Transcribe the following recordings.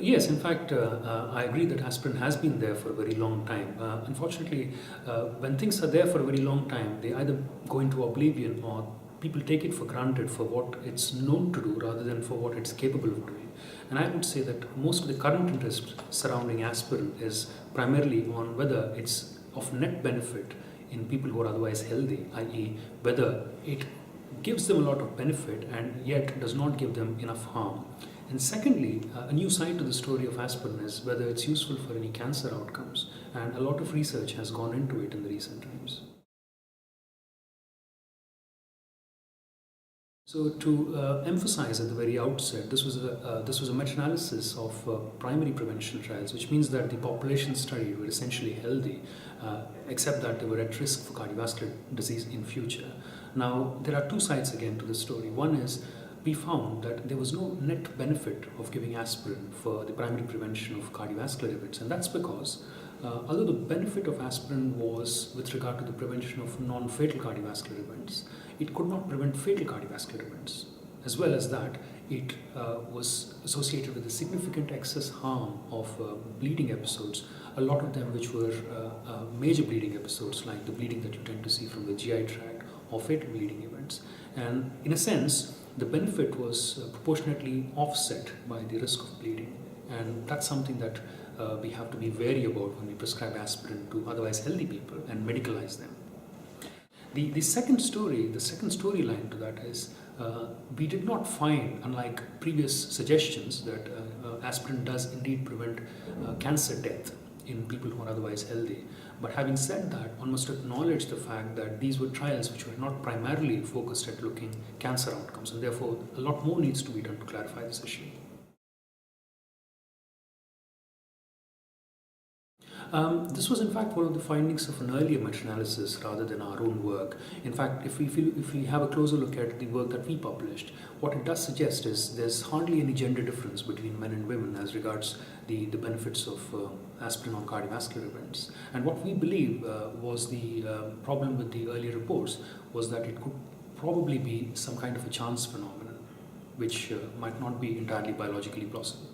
Yes, in fact, I agree that aspirin has been there for a very long time. Unfortunately, when things are there for a very long time, they either go into oblivion or people take it for granted for what it's known to do rather than for what it's capable of doing. And I would say that most of the current interest surrounding aspirin is primarily on whether it's of net benefit in people who are otherwise healthy, i.e., whether it gives them a lot of benefit and yet does not give them enough harm. And secondly, a new side to the story of aspirin is whether it's useful for any cancer outcomes. And a lot of research has gone into it in the recent times. So to emphasize at the very outset, this was a meta-analysis of primary prevention trials, which means that the population studied were essentially healthy, except that they were at risk for cardiovascular disease in future. Now there are two sides again to the story. One is we found that there was no net benefit of giving aspirin for the primary prevention of cardiovascular events, and that's because although the benefit of aspirin was with regard to the prevention of non-fatal cardiovascular events, it could not prevent fatal cardiovascular events. As well as that, it was associated with a significant excess harm of bleeding episodes, a lot of them which were major bleeding episodes like the bleeding that you tend to see from the GI tract or fatal bleeding events. And in a sense, the benefit was proportionately offset by the risk of bleeding. And that's something that we have to be wary about when we prescribe aspirin to otherwise healthy people and medicalize them. The second storyline to that is we did not find, unlike previous suggestions, that aspirin does indeed prevent cancer death in people who are otherwise healthy. But having said that, one must acknowledge the fact that these were trials which were not primarily focused at looking cancer outcomes, and therefore a lot more needs to be done to clarify this issue. This was in fact one of the findings of an earlier meta-analysis rather than our own work. In fact, if we have a closer look at the work that we published, what it does suggest is there's hardly any gender difference between men and women as regards the benefits of aspirin on cardiovascular events. And what we believe was the problem with the earlier reports was that it could probably be some kind of a chance phenomenon, which might not be entirely biologically plausible.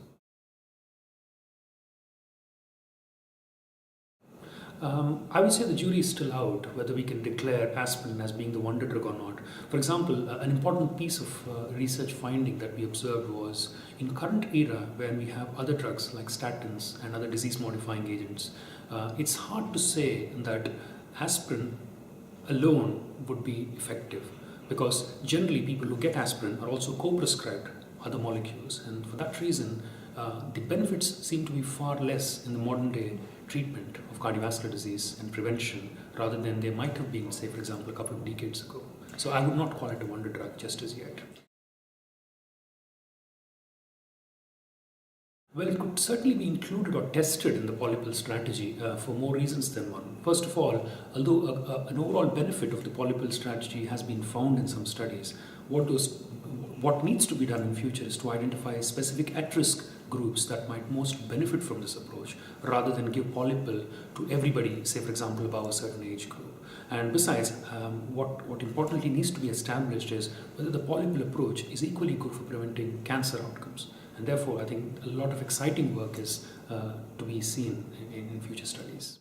I would say the jury is still out whether we can declare aspirin as being the wonder drug or not. For example, an important piece of research finding that we observed was in the current era when we have other drugs like statins and other disease modifying agents, it's hard to say that aspirin alone would be effective because generally people who get aspirin are also co-prescribed other molecules, and for that reason the benefits seem to be far less in the modern day treatment of cardiovascular disease and prevention rather than they might have been, say for example, a couple of decades ago. So I would not call it a wonder drug just as yet. Well, it could certainly be included or tested in the polypill strategy for more reasons than one. First of all, although an overall benefit of the polypill strategy has been found in some studies, what needs to be done in future is to identify specific at-risk groups that might most benefit from this approach rather than give polypill to everybody, say for example above a certain age group. And besides, what importantly needs to be established is whether the polypill approach is equally good for preventing cancer outcomes. And therefore, I think a lot of exciting work is to be seen in future studies.